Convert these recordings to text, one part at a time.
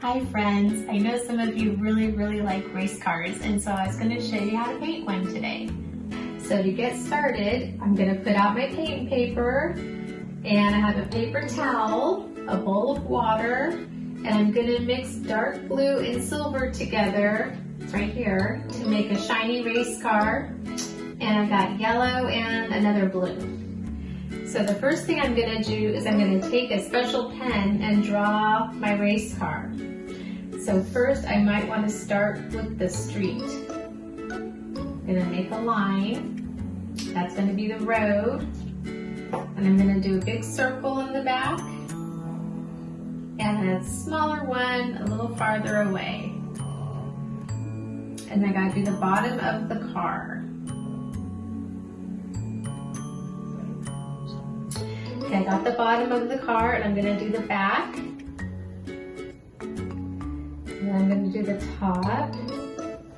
Hi friends, I know some of you really like race cars, and so I was going to show you how to paint one today. So to get started, I'm going to put out my paint paper, and I have a paper towel, a bowl of water, and I'm going to mix dark blue and silver together, right here, to make a shiny race car. And I've got yellow and another blue. So the first thing I'm going to do is I'm going to take a special pen and draw my race car. So first I might want to start with the street. I'm going to make a line. That's going to be the road. And I'm going to do a big circle in the back and a smaller one a little farther away. And I got to do the bottom of the car. Okay, I got the bottom of the car, and I'm going to do the back. And I'm going to do the top.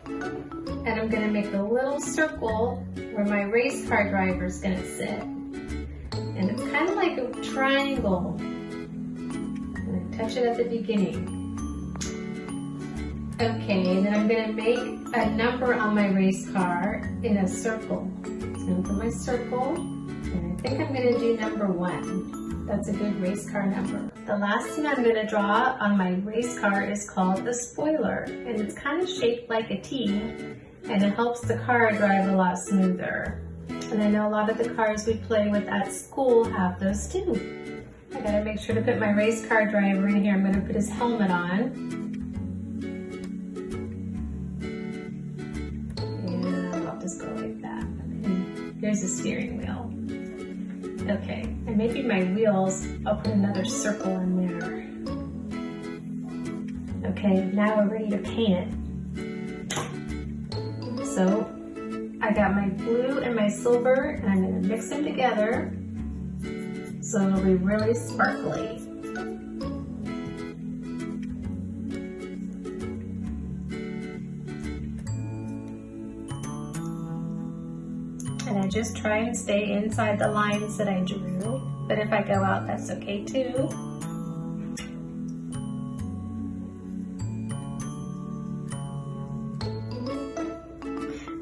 And I'm going to make a little circle where my race car driver is going to sit. And it's kind of like a triangle. I'm going to touch it at the beginning. Okay, and then I'm going to make a number on my race car in a circle. So I'm going to put my circle. And I think I'm going to do number 1. That's a good race car number. The last thing I'm going to draw on my race car is called the spoiler. And it's kind of shaped like a T, and it helps the car drive a lot smoother. And I know a lot of the cars we play with at school have those too. I gotta make sure to put my race car driver in here. I'm going to put his helmet on. And I'll just go like that. And here's the steering wheel. Okay, and maybe my wheels, I'll put another circle in there. Okay, now we're ready to paint it. So, I got my blue and my silver, and I'm going to mix them together so it'll be really sparkly. And I just try and stay inside the lines that I drew, but if I go out, that's okay too.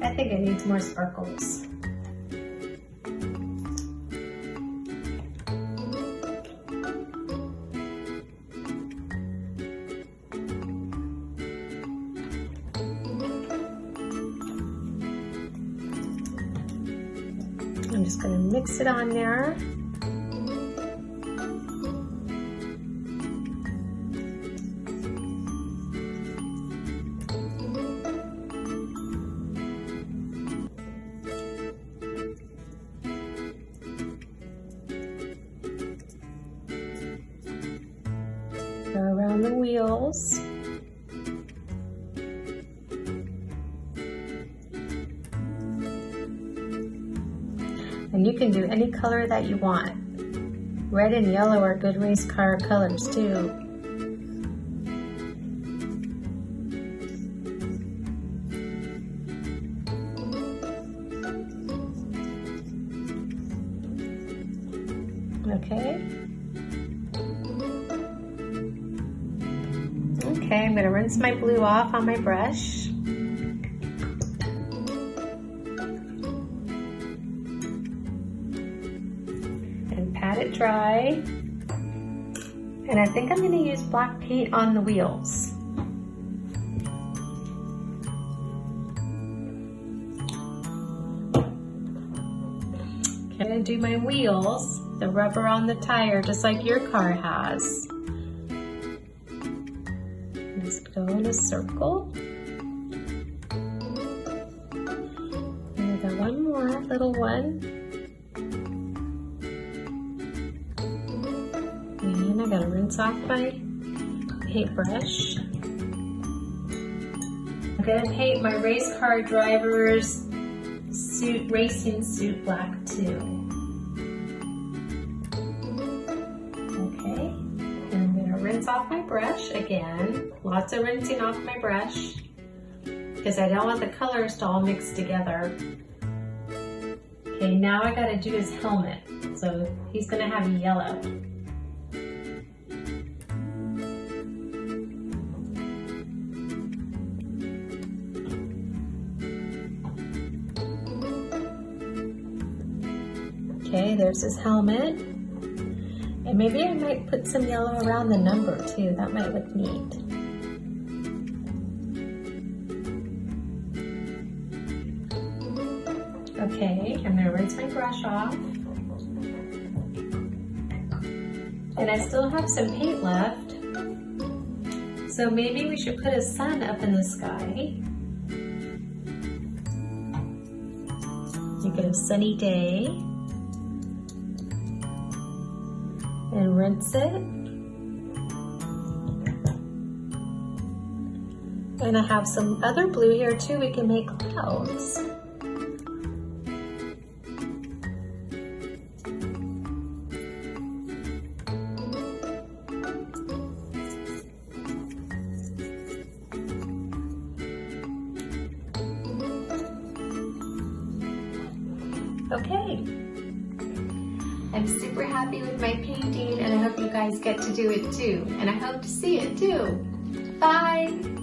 I think it needs more sparkles. I'm just going to mix it on there. Go around the wheels. And you can do any color that you want. Red and yellow are good race car colors too. Okay. Okay, I'm going to rinse my blue off on my brush. And pat it dry. And I think I'm going to use black paint on the wheels. I'm going to do my wheels, the rubber on the tire, just like your car has. Just go in a circle. And I got one more little one. And I gotta rinse off my paintbrush. I'm gonna paint my race car driver's suit, racing suit, black too. Okay. Rinse off my brush again. Lots of rinsing off my brush because I don't want the colors to all mix together. Okay, now I gotta do his helmet. So he's gonna have yellow. Okay, there's his helmet. And maybe I might put some yellow around the number too. That might look neat. Okay, I'm gonna rinse my brush off. And I still have some paint left. So maybe we should put a sun up in the sky. Make it a sunny day. And rinse it. And I have some other blue here too. We can make clouds. Okay. I'm super happy with my painting and I hope you guys get to do it too. And I hope to see it too. Bye.